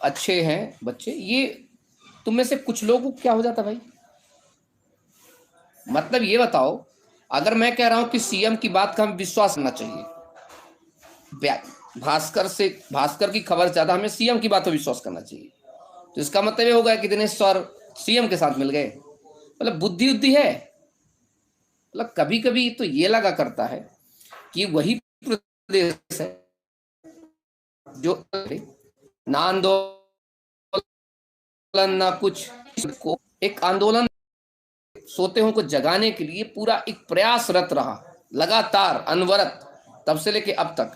अच्छे हैं बच्चे, ये तुम में से कुछ लोगों को क्या हो जाता भाई? मतलब ये बताओ, अगर मैं कह रहा हूं कि सीएम की बात का हमें विश्वास करना चाहिए, भास्कर की खबर ज्यादा, हमें सीएम की बात पर विश्वास करना चाहिए, तो इसका मतलब ये होगा कि दिनेश सर सीएम के साथ मिल गए। मतलब बुद्धि उद्धि है? मतलब कभी कभी तो ये लगा करता है कि वही प्रदेश है जो ना आंदोलन ना कुछ, को एक आंदोलन सोते हुए को जगाने के लिए पूरा एक प्रयासरत रहा, लगातार अनवरत, तब से लेके अब तक।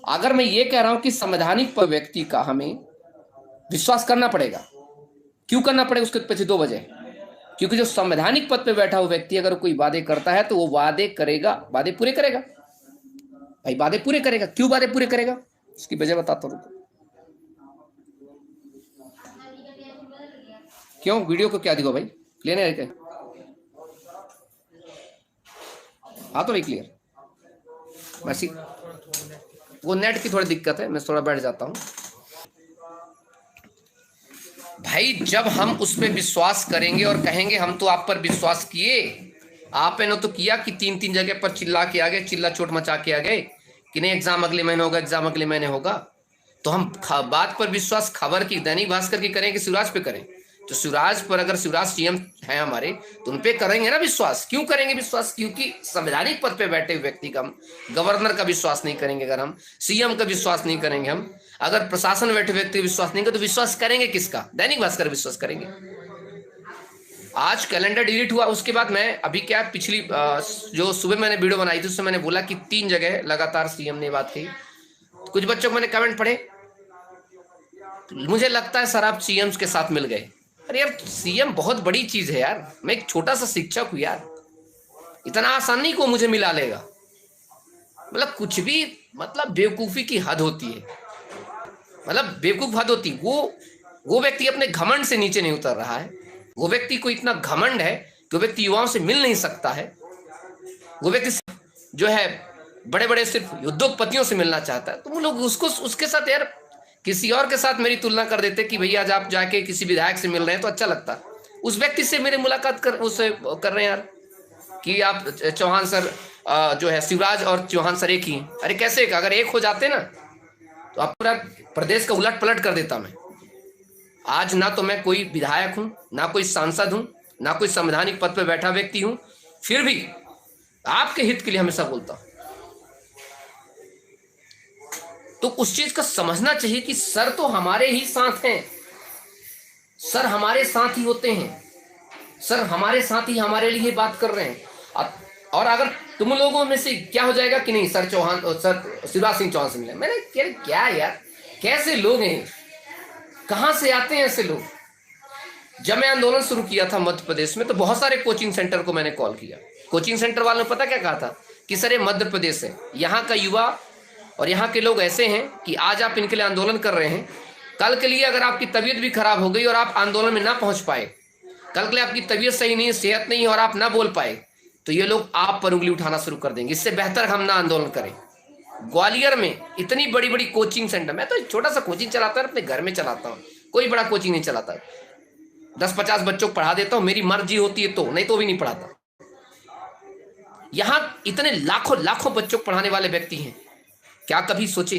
अगर मैं ये कह रहा हूं कि संवैधानिक व्यक्ति का हमें विश्वास करना पड़ेगा, क्यों करना पड़ेगा? उसके पीछे दो वजह। क्योंकि जो संवैधानिक पद पे बैठा हुआ व्यक्ति अगर कोई वादे करता है तो वो वादे करेगा, वादे पूरे करेगा भाई, वादे पूरे करेगा। क्यों वादे पूरे करेगा? उसकी वजह बताता हूं। क्यों? वीडियो को क्या दिखो भाई, क्लियर है क्या? हाँ तो नहीं क्लियर, वैसे वो नेट की थोड़ी दिक्कत है, मैं थोड़ा बैठ जाता हूँ भाई। जब हम उस पर विश्वास करेंगे और कहेंगे हम तो आप पर विश्वास किए, आपने न तो किया कि तीन तीन जगह पर चिल्ला के आ गए, चिल्ला चोट मचा के आ गए कि नहीं एग्जाम अगले महीने होगा, एग्जाम अगले महीने होगा, तो हम बात पर विश्वास खबर की, दैनिक भास्कर की करें कि शिवराज पे करें? तो शिवराज पर, अगर शिवराज सीएम है हमारे, तो उन पे करेंगे ना विश्वास। क्यों करेंगे विश्वास? क्योंकि संवैधानिक पद पे बैठे व्यक्ति का हम गवर्नर का विश्वास नहीं करेंगे, अगर हम सीएम का विश्वास नहीं करेंगे, हम अगर प्रशासन में बैठे व्यक्ति का विश्वास नहीं करेंगे, तो विश्वास करेंगे किसका? दैनिक भास्कर विश्वास करेंगे। आज कैलेंडर डिलीट हुआ, उसके बाद मैं अभी क्या पिछली जो सुबह मैंने वीडियो बनाई थी उसमें मैंने बोला कि 3 जगह लगातार सीएम ने बात कही। कुछ बच्चों को मैंने कमेंट पढ़े, मुझे लगता है सर आप सीएम के साथ मिल गए। अरे यार, सीएम बहुत बड़ी चीज है यार, मैं एक छोटा सा शिक्षक हूं यार, इतना आसानी को मुझे मिला लेगा? मतलब कुछ भी, मतलब बेवकूफी की हद होती है, मतलब बेवकूफ हद होती। वो व्यक्ति अपने घमंड से नीचे नहीं उतर रहा है, वो व्यक्ति को इतना घमंड है कि वो व्यक्ति युवाओं से मिल नहीं सकता है, वो व्यक्ति जो है बड़े बड़े सिर्फ उद्योगपतियों से मिलना चाहता है। तो वो लोग उसको, उसके साथ यार किसी और के साथ मेरी तुलना कर देते कि भैया आज आप जाके किसी विधायक से मिल रहे हैं तो अच्छा लगता, उस व्यक्ति से मेरी मुलाकात कर उससे कर रहे हैं यार कि आप चौहान सर जो है शिवराज और चौहान सर एक ही हैं। अरे कैसे? अगर एक हो जाते ना तो आप पूरा प्रदेश का उलट पलट कर देता मैं। आज ना तो मैं कोई विधायक हूं, ना कोई सांसद हूं, ना कोई संवैधानिक पद पर बैठा व्यक्ति हूं, फिर भी आपके हित के लिए हमेशा बोलता हूं। तो उस चीज का समझना चाहिए कि सर तो हमारे ही साथ हैं, सर हमारे साथ ही होते हैं, सर हमारे साथ ही हमारे लिए बात कर रहे हैं। और अगर तुम लोगों में से क्या हो जाएगा कि नहीं सर चौहान, सर शिवराज सिंह चौहान से मिले, मैंने क्या यार, कैसे लोग हैं, कहां से आते हैं ऐसे लोग? जब मैं आंदोलन शुरू किया था मध्य प्रदेश में, तो बहुत सारे कोचिंग सेंटर को मैंने कॉल किया। कोचिंग सेंटर वालों ने पता क्या कहा था कि सर ये मध्य प्रदेश है, यहाँ का युवा और यहाँ के लोग ऐसे हैं कि आज आप इनके लिए आंदोलन कर रहे हैं, कल के लिए अगर आपकी तबीयत भी खराब हो गई और आप आंदोलन में ना पहुंच पाए, कल के लिए आपकी तबीयत सही नहीं है, सेहत नहीं है और आप ना बोल पाए, तो ये लोग आप पर उंगली उठाना शुरू कर देंगे। इससे बेहतर हम ना आंदोलन करें। ग्वालियर में इतनी बड़ी बड़ी कोचिंग सेंटर, मैं तो छोटा सा कोचिंग चलाता हूँ, अपने घर में चलाता हूँ, कोई बड़ा कोचिंग नहीं चलाता, 10-50 बच्चों को पढ़ा देता हूँ, मेरी मर्जी होती है तो, नहीं तो भी नहीं पढ़ाता। यहां इतने लाखों लाखों बच्चों को पढ़ाने वाले व्यक्ति हैं, क्या कभी सोचे,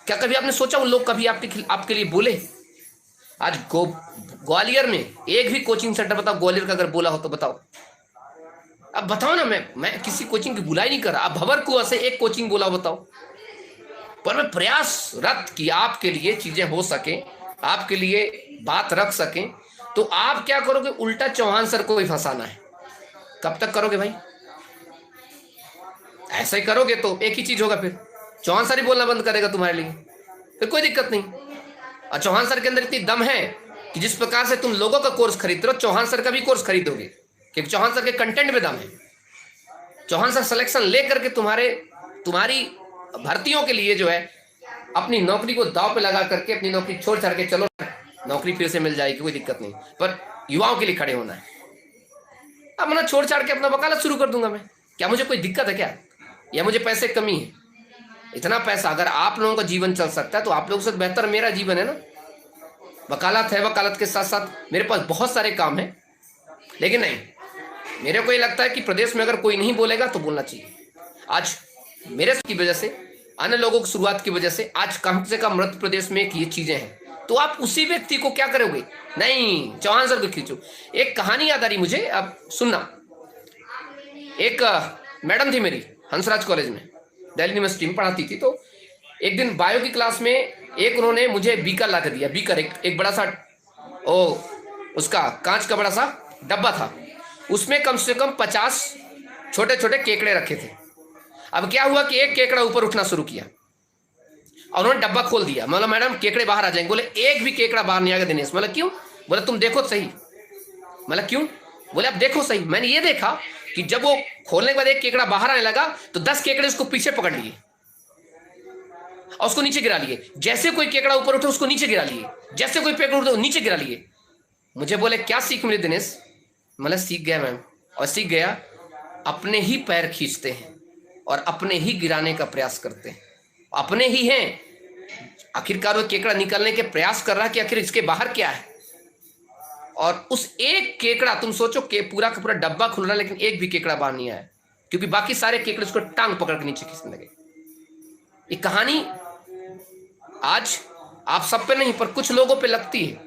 क्या कभी आपने सोचा उन लोग कभी आपके लिए बोले? आज ग्वालियर में एक भी कोचिंग सेंटर बताओ, ग्वालियर का अगर बोला हो तो बताओ। अब बताओ ना, मैं किसी कोचिंग की बुलाई नहीं कर रहा, अब भंवरकुआं से एक कोचिंग बोला बताओ, पर मैं प्रयासरत कि आपके लिए चीजें हो सके, आपके लिए बात रख सके। तो आप क्या करोगे? उल्टा चौहान सर को ही फंसाना है। कब तक करोगे भाई? ऐसा ही करोगे तो एक ही चीज होगा, फिर चौहान सर ही बोलना बंद करेगा तुम्हारे लिए, फिर कोई दिक्कत नहीं। और चौहान सर के अंदर इतनी दम है कि जिस प्रकार से तुम लोगों का कोर्स खरीदते हो, चौहान सर का भी कोर्स खरीदोगे, क्योंकि चौहान सर के कंटेंट में दम है। चौहान सर सिलेक्शन लेकर के तुम्हारी भर्तियों के लिए जो है अपनी नौकरी को दांव पे लगा करके अपनी नौकरी छोड़ छाड़ के चलो, नौकरी फिर से मिल जाएगी, कोई दिक्कत नहीं, पर युवाओं के लिए खड़े होना है। अब मैं छोड़ छाड़ के अपना वकालत शुरू कर दूंगा मैं, क्या मुझे कोई दिक्कत है क्या? या मुझे पैसे कमी है? इतना पैसा, अगर आप लोगों का जीवन चल सकता है तो आप लोगों से बेहतर मेरा जीवन है ना। वकालत है, वकालत के साथ साथ मेरे पास बहुत सारे काम हैं, लेकिन नहीं, मेरे को ये लगता है कि प्रदेश में अगर कोई नहीं बोलेगा तो बोलना चाहिए। आज मेरे की वजह से, अन्य लोगों की शुरुआत की वजह से आज कम से कम मध्य प्रदेश में ये चीजें हैं, तो आप उसी व्यक्ति को क्या करोगे? नहीं, चौहान सर को खींचो। एक कहानी याद आ रही मुझे, अब सुनना। एक मैडम थी मेरी हंसराज कॉलेज में, दिल्ली यूनिवर्सिटी में पढ़ाती थी। तो एक दिन बायो की क्लास में एक उन्होंने मुझे बीकर ला कर दिया। बीकर एक बड़ा सा उसका कांच का बड़ा सा डब्बा था, उसमें कम से कम 50 छोटे छोटे केकड़े रखे थे। अब क्या हुआ कि एक केकड़ा ऊपर उठना शुरू किया और उन्होंने डब्बा खोल दिया। मतलब मैडम केकड़े बाहर आ जाएंगे। बोले एक भी केकड़ा बाहर नहीं आएगा दिनेश। मतलब क्यों? बोले तुम देखो तो सही। मतलब क्यों? बोले अब देखो सही। मैंने ये देखा कि जब वो खोलने के बाद एक केकड़ा बाहर आने लगा तो 10 केकड़े उसको पीछे पकड़ लिए और उसको नीचे गिरा लिए। जैसे कोई केकड़ा ऊपर उठे उसको नीचे गिरा लिए, जैसे कोई केकड़ा उठे नीचे गिरा लिए। मुझे बोले क्या सीख मिली दिनेश? मतलब सीख गया मैम, और सीख गया अपने ही पैर खींचते हैं और अपने ही गिराने का प्रयास करते हैं। अपने ही हैं। आखिरकार वो केकड़ा निकलने के प्रयास कर रहा है कि आखिर इसके बाहर क्या है, और उस एक केकड़ा, तुम सोचो कि पूरा का पूरा डब्बा खुल रहा है लेकिन एक भी केकड़ा बाहर नहीं आया, क्योंकि बाकी सारे केकड़े उसको टांग पकड़ के नीचे खींचने लगे। ये कहानी आज आप सब पे नहीं पर कुछ लोगों पे लगती है।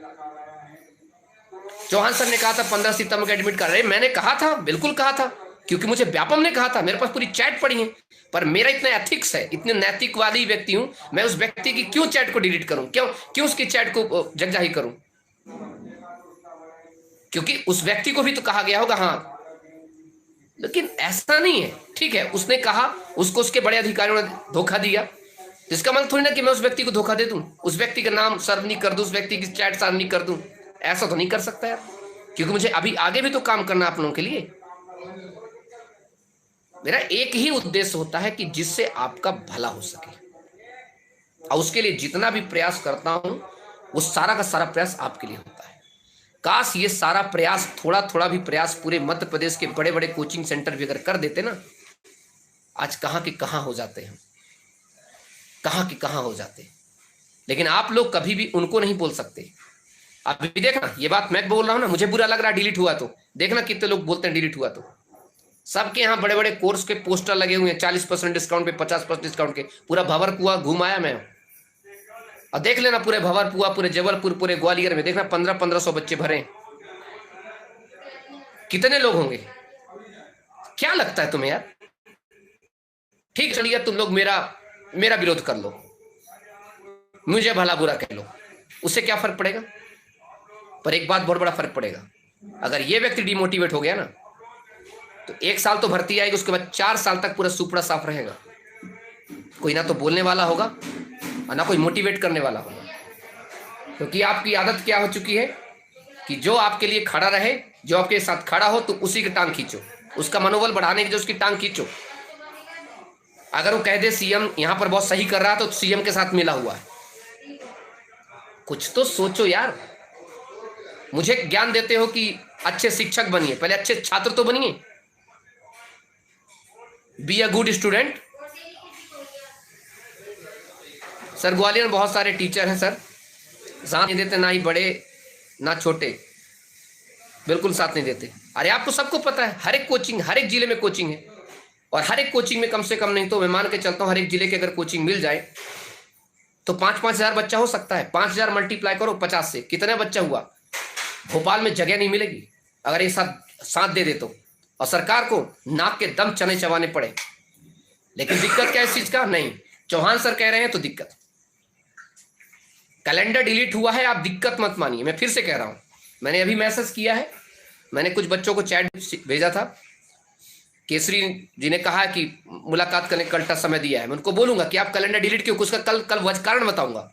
चौहान सर ने कहा था 15 सितंबर का एडमिट कर रहे, मैंने कहा था, बिल्कुल कहा था, क्योंकि मुझे व्यापम ने कहा था। मेरे पास पूरी चैट पड़ी है, पर मेरा इतना एथिक्स है, इतने नैतिकवादी व्यक्ति हूं, मैं उस व्यक्ति की क्यों चैट को डिलीट करूं? क्यों उसकी चैट को जगजाही करूं? क्योंकि उस व्यक्ति को भी तो कहा गया होगा हाँ, लेकिन ऐसा नहीं है। ठीक है, उसने कहा, उसको उसके बड़े अधिकारियों ने धोखा दिया, इसका मतलब थोड़ी ना कि मैं उस व्यक्ति को धोखा दे दूं, उस व्यक्ति का नाम सर्व नहीं कर दूं, उस व्यक्ति की चैट सर्व नहीं कर दूं। ऐसा तो नहीं कर सकता यार, क्योंकि मुझे अभी आगे भी तो काम करना आप लोगों के लिए। मेरा एक ही उद्देश्य होता है कि जिससे आपका भला हो सके, और उसके लिए जितना भी प्रयास करता हूं वो सारा का सारा प्रयास आपके लिए होता है। काश ये सारा प्रयास, थोड़ा थोड़ा भी प्रयास पूरे मध्य प्रदेश के बड़े बड़े कोचिंग सेंटर भी अगर कर देते ना, आज कहां के कहां हो जाते हैं, कहां के कहां हो जाते। लेकिन आप लोग कभी भी उनको नहीं बोल सकते। अभी देखना, ये बात मैं बोल रहा हूं ना, मुझे बुरा लग रहा है डिलीट हुआ तो, देखना कितने लोग बोलते हैं डिलीट हुआ तो। सबके यहाँ बड़े बड़े कोर्स के पोस्टर लगे हुए हैं, 40% डिस्काउंट पे, 50% डिस्काउंट के। पूरा भंवर कुआ घुमाया मैं, और देख लेना पूरे भंवर कुआ, पूरे जबलपुर, पूरे ग्वालियर में देखना 1500 बच्चे भरे। कितने लोग होंगे? क्या लगता है तुम्हें यार? ठीक चलिए, तुम लोग मेरा विरोध कर लो, मुझे भला बुरा कह लो, उससे क्या फर्क पड़ेगा? पर एक बात बहुत बड़ा फर्क पड़ेगा, अगर ये व्यक्ति डिमोटिवेट हो गया ना, तो 1 साल तो भर्ती आएगी, उसके बाद 4 साल तक पूरा सुपड़ा साफ रहेगा। कोई ना तो बोलने वाला होगा और ना कोई मोटिवेट करने वाला होगा, क्योंकि आपकी आदत क्या हो चुकी है कि जो आपके लिए खड़ा रहे, जो आपके साथ खड़ा हो, तो उसी की टांग खींचो, उसका मनोबल बढ़ाने की जो उसकी टांग खींचो। अगर वो कह दे सीएम यहां पर बहुत सही कर रहा है, तो सीएम के साथ मिला हुआ है। कुछ तो सोचो यार। मुझे ज्ञान देते हो कि अच्छे शिक्षक बनिए, पहले अच्छे छात्र तो बनिए। Be a good student. Sir Gwalior में बहुत सारे टीचर हैं सर, साथ नहीं देते, ना ही बड़े ना छोटे, बिल्कुल साथ नहीं देते। अरे आपको सबको पता है, हर एक कोचिंग, हर एक जिले में कोचिंग है, और हर एक कोचिंग में कम से कम नहीं तो मैं मान के चलता हूं हर एक जिले के अगर कोचिंग मिल जाए तो 5-5 हजार बच्चा हो सकता है। 5000 मल्टीप्लाई करो 50 से, कितना बच्चा हुआ? भोपाल में जगह नहीं मिलेगी अगर ये साथ दे दे तो, और सरकार को नाक के दम चने चबाने पड़े। लेकिन दिक्कत क्या है इस चीज का? नहीं, चौहान सर कह रहे हैं तो दिक्कत। कैलेंडर डिलीट हुआ है, आप दिक्कत मत मानिए। मैं फिर से कह रहा हूं, मैंने अभी मैसेज किया है, मैंने कुछ बच्चों को चैट भेजा था। केसरी जी ने कहा कि मुलाकात करने का कल समय दिया है, मैं उनको बोलूंगा कि आप कैलेंडर डिलीट क्यों, उसका कल कारण बताऊंगा।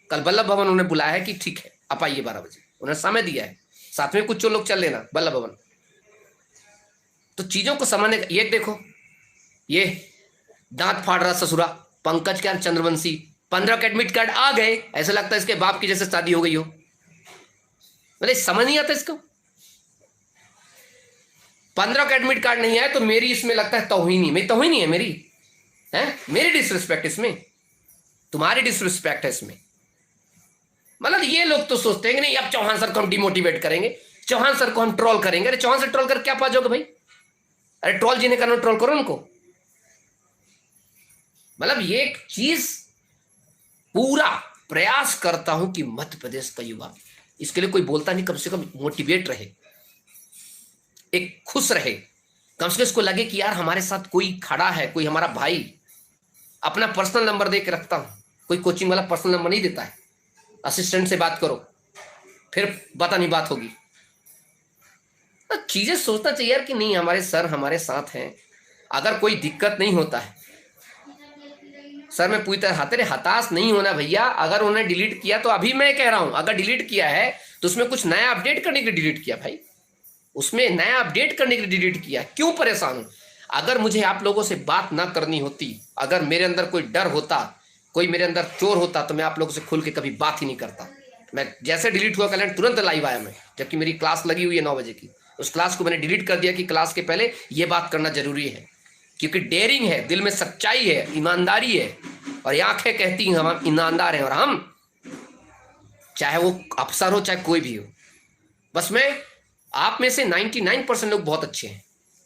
कल वल्लभ भवन उन्होंने बुलाया है कि ठीक है आप आइए 12 बजे, उन्होंने समय दिया है, साथ में कुछ लोग चल लेना वल्लभ भवन। तो चीजों को समझने, ये देखो, ये दांत फाड़ रहा ससुरा पंकज क्या चंद्रवंशी, 15 का एडमिट कार्ड आ गए, ऐसा लगता है इसके बाप की जैसे शादी हो गई हो। मतलब समझ नहीं आता इसको। 15 का एडमिट कार्ड नहीं आया तो मेरी इसमें लगता है तौहीनी, मेरी तौहीनी है मेरी। है? मेरी डिसरिस्पेक्ट इसमें, तुम्हारी डिसरिस्पेक्ट है इसमें। मतलब ये लोग तो सोचते हैं कि नहीं अब चौहान सर को हम डिमोटिवेट करेंगे, चौहान सर को हम ट्रोल करेंगे। अरे चौहान सर ट्रोल कर क्या पा जाओगे भाई? अरे ट्रोल जिन्हें करना ट्रोल करो उनको। मतलब ये एक चीज पूरा प्रयास करता हूं कि मध्य प्रदेश का युवा, इसके लिए कोई बोलता नहीं, कम से कम मोटिवेट रहे, एक खुश रहे, कम से कम इसको लगे कि यार हमारे साथ कोई खड़ा है, कोई हमारा भाई। अपना पर्सनल नंबर दे के रखता हूं, कोई कोचिंग वाला पर्सनल नंबर नहीं देता है। असिस्टेंट से बात करो, फिर पता नहीं बात होगी। तो चीजें सोचना चाहिए यार कि नहीं हमारे सर हमारे साथ हैं। अगर कोई दिक्कत नहीं होता है सर, मैं पूरी तरह तेरे हताश नहीं होना भैया। अगर उन्होंने डिलीट किया तो अभी मैं कह रहा हूं, अगर डिलीट किया है तो उसमें कुछ नया अपडेट करने के लिए डिलीट किया भाई, उसमें नया अपडेट करने के लिए डिलीट किया। क्यों परेशान हूं? अगर मुझे आप लोगों से बात ना करनी होती, अगर मेरे अंदर कोई डर होता, कोई मेरे अंदर चोर होता, तो मैं आप लोगों से खुल के कभी बात ही नहीं करता। मैं जैसे डिलीट हुआ कैलेंडर तुरंत लाइव आया मैं, जबकि मेरी क्लास लगी हुई है 9 बजे की। उस क्लास को मैंने डिलीट कर दिया कि क्लास के पहले ये बात करना जरूरी है, क्योंकि डेयरिंग है, दिल में सच्चाई है, ईमानदारी है, और आंखें कहती हैं हम ईमानदार हैं। और हम चाहे वो अफसर हो चाहे कोई भी हो, बस मैं आप में से 99% लोग बहुत अच्छे हैं,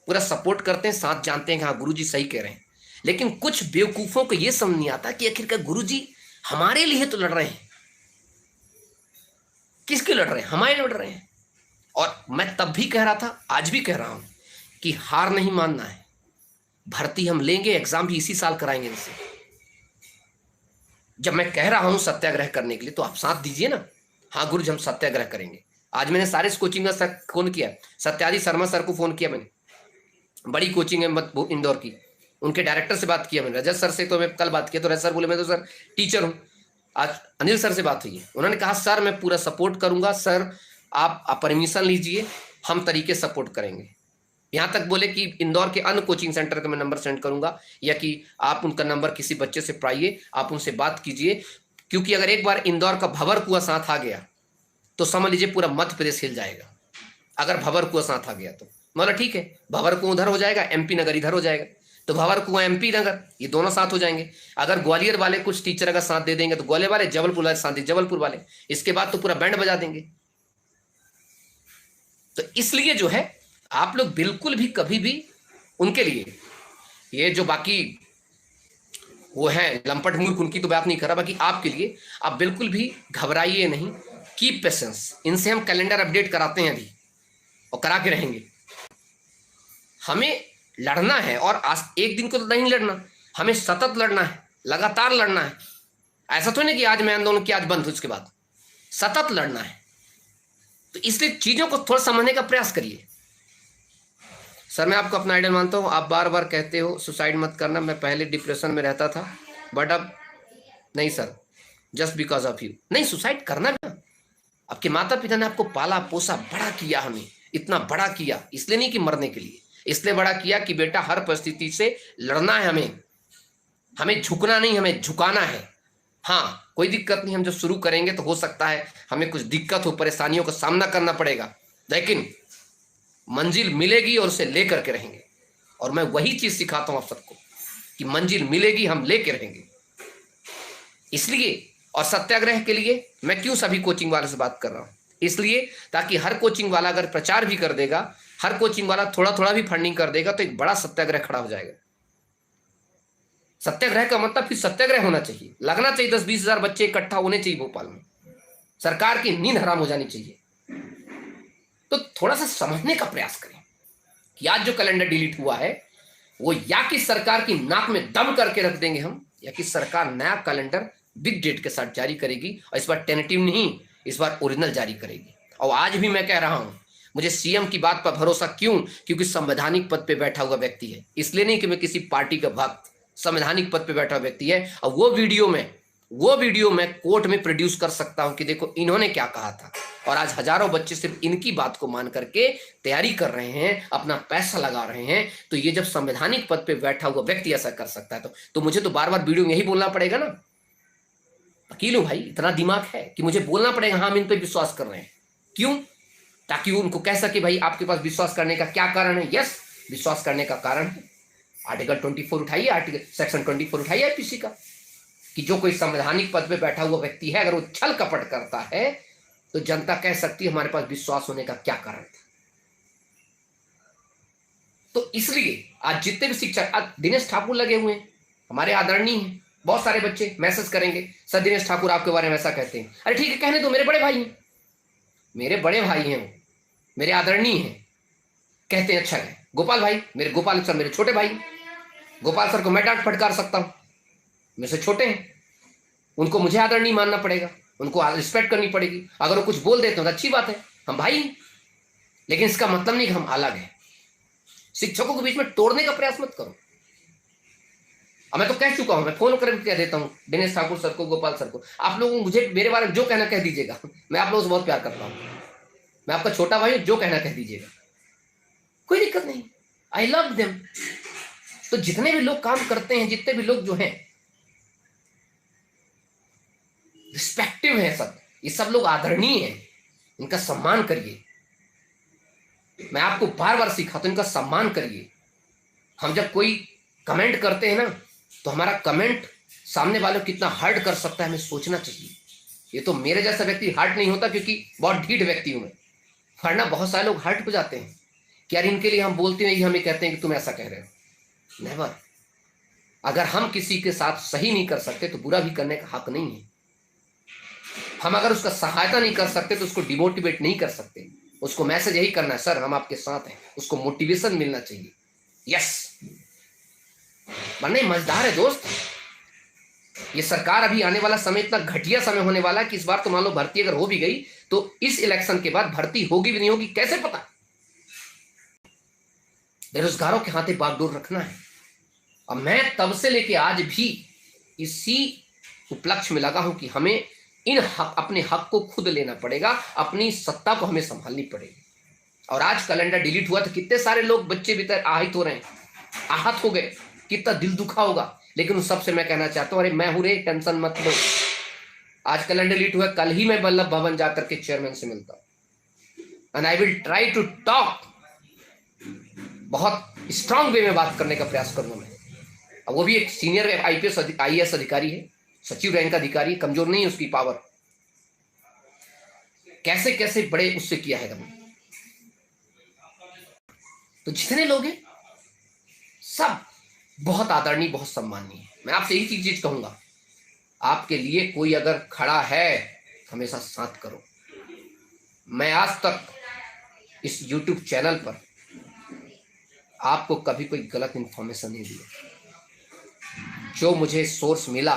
पूरा सपोर्ट करते हैं, साथ जानते हैं कि हाँ गुरुजी सही कह रहे हैं। लेकिन कुछ बेवकूफों को यह समझ नहीं आता कि आखिरकार गुरुजी हमारे लिए तो लड़ रहे हैं। किसके लड़ रहे हैं? हमारे लड़ रहे हैं। और मैं तब भी कह रहा था, आज भी कह रहा हूं कि हार नहीं मानना है। भर्ती हम लेंगे, एग्जाम भी इसी साल कराएंगे इनसे। जब मैं कह रहा हूं सत्याग्रह करने के लिए, तो आप साथ दीजिए ना। हाँ गुरुजी हम सत्याग्रह करेंगे। आज मैंने सारे कोचिंग का फोन किया, सत्यादि शर्मा सर को फोन किया मैंने, बड़ी कोचिंग है इंदौर की, उनके डायरेक्टर से बात किया मैंने। रजत सर से तो मैं कल बात किया, तो रजत सर बोले मैं तो सर टीचर हूं। आज अनिल सर से बात हुई है, उन्होंने कहा सर मैं पूरा सपोर्ट करूंगा, सर आप परमिशन लीजिए, हम तरीके सपोर्ट करेंगे। यहां तक बोले कि इंदौर के अन्य कोचिंग सेंटर का मैं नंबर सेंड करूंगा, या कि आप उनका नंबर किसी बच्चे से पाइए, आप उनसे बात कीजिए। क्योंकि अगर एक बार इंदौर का भंवर कुआं साथ आ गया तो समझ लीजिए पूरा मध्य प्रदेश हिल जाएगा। अगर भंवर कुआं साथ आ गया तो मतलब ठीक है, भंवर कुआं उधर हो जाएगा, एमपी नगर इधर हो जाएगा, तो भंवर कुआं एमपी नगर ये दोनों साथ हो जाएंगे। अगर ग्वालियर वाले कुछ टीचर अगर साथ दे देंगे तो ग्वालियर वाले, जबलपुर वाले साथ दे जबलपुर वाले, इसके बाद तो पूरा बैंड बजा देंगे। तो इसलिए जो है आप लोग बिल्कुल भी कभी भी उनके लिए, ये जो बाकी वो है लंपट मूर्ख, उनकी तो बात नहीं कर रहा, बाकी आपके लिए आप बिल्कुल भी घबराइए नहीं, कीप पेशेंस। इनसे हम कैलेंडर अपडेट कराते हैं अभी और करा के रहेंगे। हमें लड़ना है, और आज एक दिन को तो नहीं लड़ना, हमें सतत लड़ना है, लगातार लड़ना है। ऐसा तो नहीं कि आज मैं आंदोलन किया आज बंद, उसके बाद सतत लड़ना है। तो इसलिए चीजों को थोड़ा समझने का प्रयास करिए। सर मैं आपको अपना आइडल मानता हूँ, आप बार बार कहते हो सुसाइड मत करना, मैं पहले डिप्रेशन में रहता था बट अब नहीं sir, just because of you. नहीं, सुसाइड करना भी, आपके माता पिता ने आपको पाला पोसा, बड़ा किया, हमें इतना बड़ा किया, इसलिए नहीं कि मरने के लिए, इसलिए बड़ा किया कि बेटा हर परिस्थिति से लड़ना है, हमें झुकना नहीं, हमें झुकाना है। हाँ कोई दिक्कत नहीं, हम जब शुरू करेंगे तो हो सकता है हमें कुछ दिक्कत हो, परेशानियों का सामना करना पड़ेगा, लेकिन मंजिल मिलेगी और उसे लेकर के रहेंगे। और मैं वही चीज सिखाता हूं आप सबको कि मंजिल मिलेगी, हम लेके रहेंगे। इसलिए, और सत्याग्रह के लिए मैं क्यों सभी कोचिंग वाले से बात कर रहा हूं, इसलिए ताकि हर कोचिंग वाला अगर प्रचार भी कर देगा, हर कोचिंग वाला थोड़ा थोड़ा भी फंडिंग कर देगा, तो एक बड़ा सत्याग्रह खड़ा हो जाएगा। सत्याग्रह का मतलब फिर सत्याग्रह होना चाहिए, लगना चाहिए, 10-20 हजार बच्चे इकट्ठा होने चाहिए भोपाल में, सरकार की नींद हराम हो जानी चाहिए। तो थोड़ा सा समझने का प्रयास करें कि आज जो कैलेंडर डिलीट हुआ है वो या कि सरकार की नाक में दम करके रख देंगे हम, या कि सरकार नया कैलेंडर बिग डेट के साथ जारी करेगी, और इस बार टेंटेटिव नहीं, इस बार ओरिजिनल जारी करेगी। और आज भी मैं कह रहा हूं, मुझे सीएम की बात पर भरोसा क्यों, क्योंकि संवैधानिक पद पे बैठा हुआ व्यक्ति है, इसलिए नहीं कि मैं किसी पार्टी का भक्त, संवैधानिक पद पे बैठा व्यक्ति है। और वो वीडियो मैं कोर्ट में प्रोड्यूस कर सकता हूं कि देखो इन्होंने क्या कहा था। और आज हजारों बच्चे सिर्फ इनकी बात को मान करके तैयारी कर रहे हैं, अपना पैसा लगा रहे हैं। तो ये जब संवैधानिक पद पे बैठा हुआ व्यक्ति ऐसा कर सकता है, तो मुझे तो बार बार वीडियो में यही बोलना पड़ेगा ना। वकील हूं भाई, इतना दिमाग है कि मुझे बोलना पड़ेगा हाँ हम इन पे विश्वास कर रहे हैं। क्यों? ताकि उनको कह सके भाई आपके पास विश्वास करने का क्या कारण है। यस, विश्वास करने का कारण है आर्टिकल 24 उठाइए, आर्टिकल सेक्शन 24 उठाइए आईपीसी का, कि जो कोई संवैधानिक पद पे बैठा हुआ व्यक्ति है, अगर वो छल कपट करता है तो जनता कह सकती है हमारे पास विश्वास होने का क्या कारण था। तो इसलिए आज जितने भी शिक्षक, आज दिनेश ठाकुर लगे हुए हैं, हमारे आदरणीय हैं, बहुत सारे बच्चे मैसेज करेंगे, सर दिनेश ठाकुर आपके बारे में ऐसा कहते हैं। अरे ठीक है, कहने दो, मेरे बड़े भाई हैं, मेरे बड़े भाई हैं, वो मेरे आदरणीय हैं, कहते हैं अच्छा है। गोपाल भाई, मेरे गोपाल सर मेरे छोटे भाई, गोपाल सर को मैं डांट फटकार सकता हूं, मेरे से छोटे हैं, उनको मुझे आदरणीय मानना पड़ेगा, उनको रिस्पेक्ट करनी पड़ेगी। अगर वो कुछ बोल देते हो तो अच्छी बात है, हम भाई हैं, लेकिन इसका मतलब नहीं कि हम अलग हैं। शिक्षकों के बीच में तोड़ने का प्रयास मत करो। अब मैं तो कह चुका हूं, मैं फोन करके कह देता हूं दिनेश ठाकुर सर को, गोपाल सर को, आप लोग मुझे मेरे बारे में जो कहना कह दीजिएगा, मैं आप लोगों से बहुत प्यार करता हूं, मैं आपका छोटा भाई हूं, जो कहना कह दीजिएगा, कोई दिक्कत नहीं, आई लव देम। तो जितने भी लोग काम करते हैं, जितने भी लोग जो हैं रिस्पेक्टिव हैं, सब ये सब लोग आदरणीय हैं, इनका सम्मान करिए। मैं आपको बार बार सिखाता हूं, इनका सम्मान करिए। हम जब कोई कमेंट करते हैं ना, तो हमारा कमेंट सामने वाले को कितना हर्ट कर सकता है हमें सोचना चाहिए। ये तो मेरे जैसा व्यक्ति हर्ट नहीं होता, क्योंकि बहुत ढीठ व्यक्ति हूं मैं, वरना बहुत सारे लोग हर्ट हो जाते हैं कि यार इनके लिए हम बोलते हैं, हमें कहते हैं कि तुम ऐसा कह रहे हो। नेवर। अगर हम किसी के साथ सही नहीं कर सकते तो बुरा भी करने का हक नहीं है। हम अगर उसका सहायता नहीं कर सकते तो उसको डिमोटिवेट नहीं कर सकते, उसको मैसेज यही करना है, सर हम आपके साथ हैं, उसको मोटिवेशन मिलना चाहिए। यस, वरना मजेदार है दोस्त। ये सरकार अभी आने वाला समय इतना घटिया समय होने वाला है कि इस बार तो मान लो भर्ती अगर हो भी गई तो इस इलेक्शन के बाद भर्ती होगी भी नहीं होगी कैसे पता। बेरोजगारों के हाथे बागडोर रखना है। और मैं तब से लेके आज भी इसी उपलक्ष्य में लगा हूं कि हमें अपने हक को खुद लेना पड़ेगा, अपनी सत्ता को हमें संभालनी पड़ेगी। और आज कैलेंडर डिलीट हुआ तो कितने सारे लोग, बच्चे भी आहत हो रहे हैं, आहत हो गए, कितना दिल दुखा होगा। लेकिन उस सबसे मैं कहना चाहता हूं, अरे मैं हूं रे, टेंशन मत लो। आज कैलेंडर डिलीट हुआ, कल ही मैं वल्लभ भवन जाकर के चेयरमैन से मिलता हूं, and I will try to talk, बहुत स्ट्रांग वे में बात करने का प्रयास करूंगा मैं। वो भी एक सीनियर आईपीएस आईएएस अधिकारी है, सचिव रैंक अधिकारी, कमजोर नहीं है उसकी पावर। कैसे कैसे बड़े उससे किया है हमने। तो जितने लोग हैं सब बहुत आदरणीय, बहुत सम्माननीय है। मैं आपसे यही चीज कहूंगा, आपके लिए कोई अगर खड़ा है हमेशा साथ करो। मैं आज तक इस YouTube चैनल पर आपको कभी कोई गलत इंफॉर्मेशन नहीं दिया। जो मुझे सोर्स मिला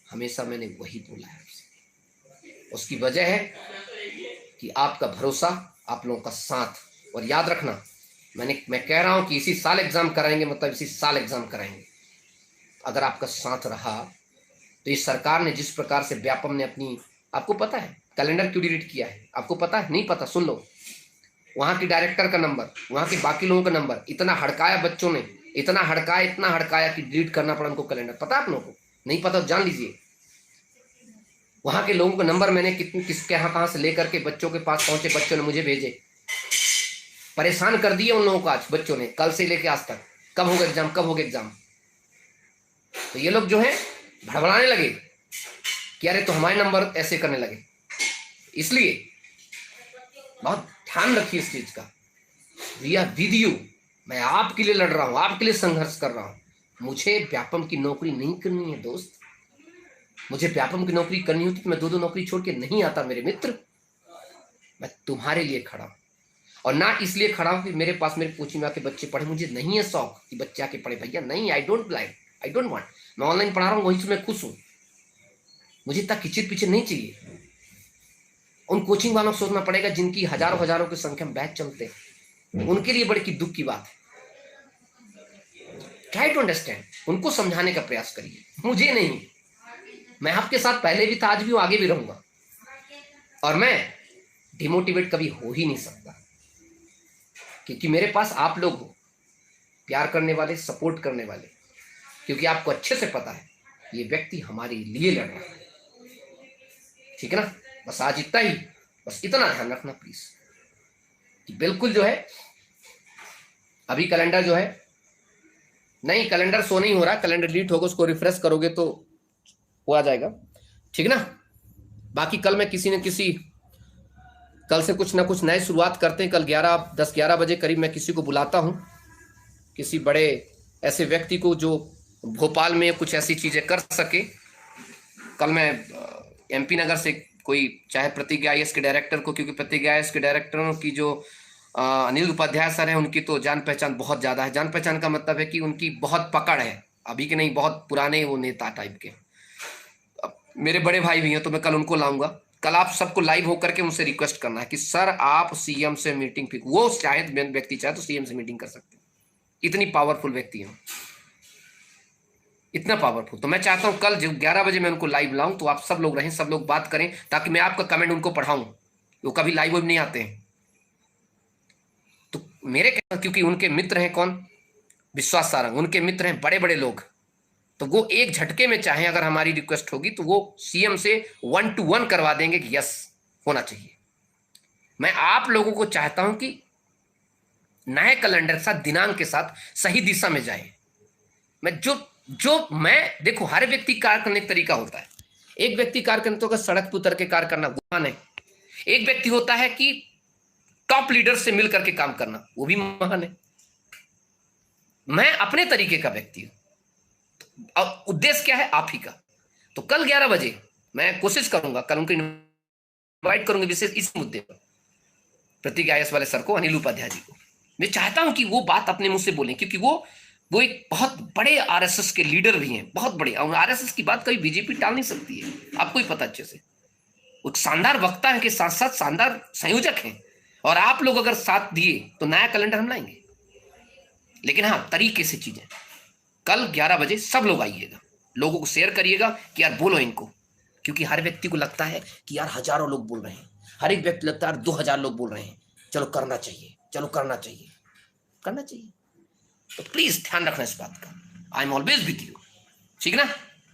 हमेशा मैंने वही बोला है। उसकी वजह है कि आपका भरोसा, आप लोगों का साथ। और याद रखना, मैं कह रहा हूं कि इसी साल एग्जाम कराएंगे, मतलब इसी साल एग्जाम कराएंगे। अगर आपका साथ रहा तो इस सरकार ने जिस प्रकार से व्यापम ने अपनी, आपको पता है कैलेंडर क्यों डिलीट किया है? आपको पता है? नहीं पता? सुन लो, वहां के डायरेक्टर का नंबर, वहां के बाकी लोगों का नंबर इतना हड़काया बच्चों ने, इतना हड़काया कि डिलीट करना पड़ा उनको कैलेंडर। पता है आप लोगों को? नहीं पता तो जान लीजिए। वहां के लोगों का नंबर मैंने किसके यहाँ कहां से लेकर के बच्चों के पास पहुंचे, बच्चों ने मुझे भेजे, परेशान कर दिए उन लोगों को। आज बच्चों ने कल से लेके आज तक, कब होगा एग्जाम, कब होगा एग्जाम। तो ये लोग जो है भड़बड़ाने लगे कि अरे तो हमारे नंबर ऐसे करने लगे। इसलिए बहुत ध्यान रखिए इस चीज का। We are with you. मैं आपके लिए लड़ रहा हूं, आपके लिए संघर्ष कर रहा हूं। मुझे व्यापम की नौकरी नहीं करनी है दोस्त। मुझे व्यापम की नौकरी करनी होती तो मैं दो नौकरी छोड़ के नहीं आता मेरे मित्र। मैं तुम्हारे लिए खड़ा हूं, और ना इसलिए खड़ा हूं कि मेरे पास मेरे कोचिंग में आके बच्चे पढ़े। मुझे नहीं है शौक कि बच्चे आके पढ़े, भैया नहीं। I don't want. मैं ऑनलाइन पढ़ा रहा हूँ, वहीं से मैं खुश हूं। मुझे इतना किचिर पिचिर नहीं चाहिए। उन कोचिंग वालों को सोचना पड़ेगा जिनकी हजारों की संख्या में बैच चलते हैं। उनके लिए बड़ी दुख की बात है। ट्राई टू अंडरस्टैंड, उनको समझाने का प्रयास करिए, मुझे नहीं। मैं आपके साथ पहले भी था, आज भी हूं, आगे भी रहूंगा। और मैं डिमोटिवेट कभी हो ही नहीं सकता, क्योंकि मेरे पास आप लोग हो, प्यार करने वाले, सपोर्ट करने वाले। क्योंकि आपको अच्छे से पता है ये व्यक्ति हमारे लिए लड़ रहा है। ठीक है ना? बस आज इतना ही, बस इतना ध्यान रखना प्लीज कि बिल्कुल जो है अभी कैलेंडर जो है नहीं, कैलेंडर शो नहीं हो रहा, कैलेंडर डिलीट होगा, उसको रिफ्रेश करोगे तो वो आ जाएगा, ठीक ना। बाकी कल मैं किसी न किसी, कल से कुछ ना कुछ नए शुरुआत करते हैं। कल 10-11 बजे करीब मैं किसी को बुलाता हूँ, किसी बड़े ऐसे व्यक्ति को जो भोपाल में कुछ ऐसी चीजें कर सके। कल मैं MP नगर से कोई, चाहे प्रतिज्ञा IAS के डायरेक्टर को, क्योंकि प्रतिज्ञा IAS के डायरेक्टरों की जो अनिल उपाध्याय सर है, उनकी तो जान पहचान बहुत ज्यादा है। जान पहचान का मतलब है कि उनकी बहुत पकड़ है, अभी के नहीं, बहुत पुराने वो नेता टाइप के। मेरे बड़े भाई भी हैं, तो मैं कल उनको लाऊंगा। कल आप सबको लाइव होकर के उनसे रिक्वेस्ट करना है कि सर आप CM से मीटिंग, वो चाहे व्यक्ति चाहे तो CM से मीटिंग कर सकते हैं, इतनी पावरफुल व्यक्ति है, इतना पावरफुल। तो मैं चाहता हूं कल जो 11 बजे मैं उनको लाइव लाऊं, तो आप सब लोग रहें, सब लोग बात करें, ताकि मैं आपका कमेंट उनको पढ़ाऊं। वो कभी लाइव नहीं आते हैं, तो मेरे, क्योंकि उनके मित्र हैं कौन, विश्वास सारंग, उनके मित्र हैं बड़े बड़े लोग। तो वो एक झटके में, चाहे अगर हमारी रिक्वेस्ट होगी तो वो CM से 1 to 1 करवा देंगे कि यस होना चाहिए। मैं आप लोगों को चाहता हूं कि नए कैलेंडर के साथ, दिनांक के साथ सही दिशा में जाए। मैं मैं देखो, हर व्यक्ति कार्य करने का तरीका होता है। एक व्यक्ति कार्य करने तो सड़क पर उतर के कार्य करना, वो महान है। एक व्यक्ति होता है कि टॉप लीडर से मिल करके काम करना, वो भी महान है। मैं अपने तरीके का व्यक्ति हूं, और उद्देश्य क्या है, आप ही का। तो कल 11 बजे मैं कोशिश करूंगा, कल उनको इनवाइट करूंगा, विशेष इस मुद्दे पर, प्रतिज्ञा IAS वाले सर को, अनिल उपाध्याय जी को। मैं चाहता हूं कि वो बात अपने मुंह से बोलें, क्योंकि वो एक बहुत बड़े RSS के लीडर भी हैं, बहुत बड़े। और RSS की बात कभी बीजेपी टाल नहीं सकती है, आपको ही पता अच्छे से। वो शानदार वक्ता है के साथ साथ शानदार संयोजक हैं, और आप लोग अगर साथ दिए तो नया कैलेंडर हम लाएंगे। लेकिन हाँ, तरीके से चीजें। कल 11 बजे सब लोग आइएगा, लोगों को शेयर करिएगा कि यार बोलो इनको, क्योंकि हर व्यक्ति को लगता है कि यार हजारों लोग बोल रहे हैं, हर एक व्यक्ति लगता है 2000 लोग बोल रहे हैं, चलो करना चाहिए, चलो करना चाहिए, करना चाहिए। तो प्लीज ध्यान रखना इस बात का। I am always with you, ठीक ना।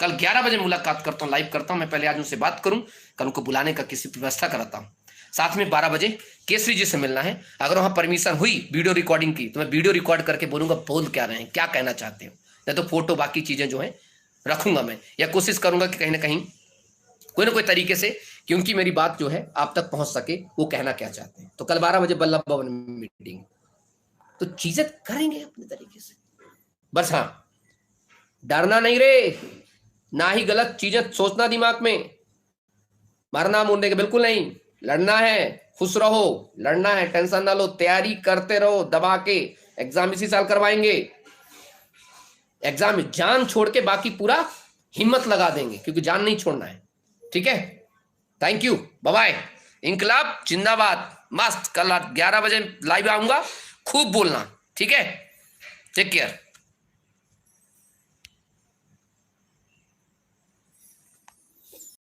कल 11 बजे मुलाकात करता हूँ, लाइव करता हूँ। मैं पहले आज उनसे बात करूं, कल उनको बुलाने का किसी व्यवस्था कराता हूँ। साथ में 12 बजे केसरी जी से मिलना है। अगर वहां परमिशन हुई वीडियो रिकॉर्डिंग की, तो मैं वीडियो रिकॉर्ड करके बोलूंगा बोल क्या रहे हैं, क्या कहना चाहते हो। नहीं तो फोटो, बाकी चीजें जो है रखूंगा मैं, या कोशिश करूंगा कि कहीं ना कहीं कोई ना कोई तरीके से, क्योंकि मेरी बात जो है आप तक पहुंच सके, वो कहना क्या चाहते हैं। तो कल 12 बजे बल्लभ भवन में मीटिंग, तो चीजें करेंगे अपने तरीके से। बस हाँ, डरना नहीं रे, ना ही गलत चीजें सोचना दिमाग में, मरना मुंडे के बिल्कुल नहीं। लड़ना है, खुश रहो, लड़ना है, टेंशन ना लो, तैयारी करते रहो दबा के। एग्जाम इसी साल करवाएंगे, एग्जाम जान छोड़ के बाकी पूरा हिम्मत लगा देंगे, क्योंकि जान नहीं छोड़ना है, ठीक है। Thank you, bye bye. इंकलाब जिंदाबाद। मस्त, कल 11 बजे लाइव आऊंगा, खूब बोलना, ठीक है। Take care.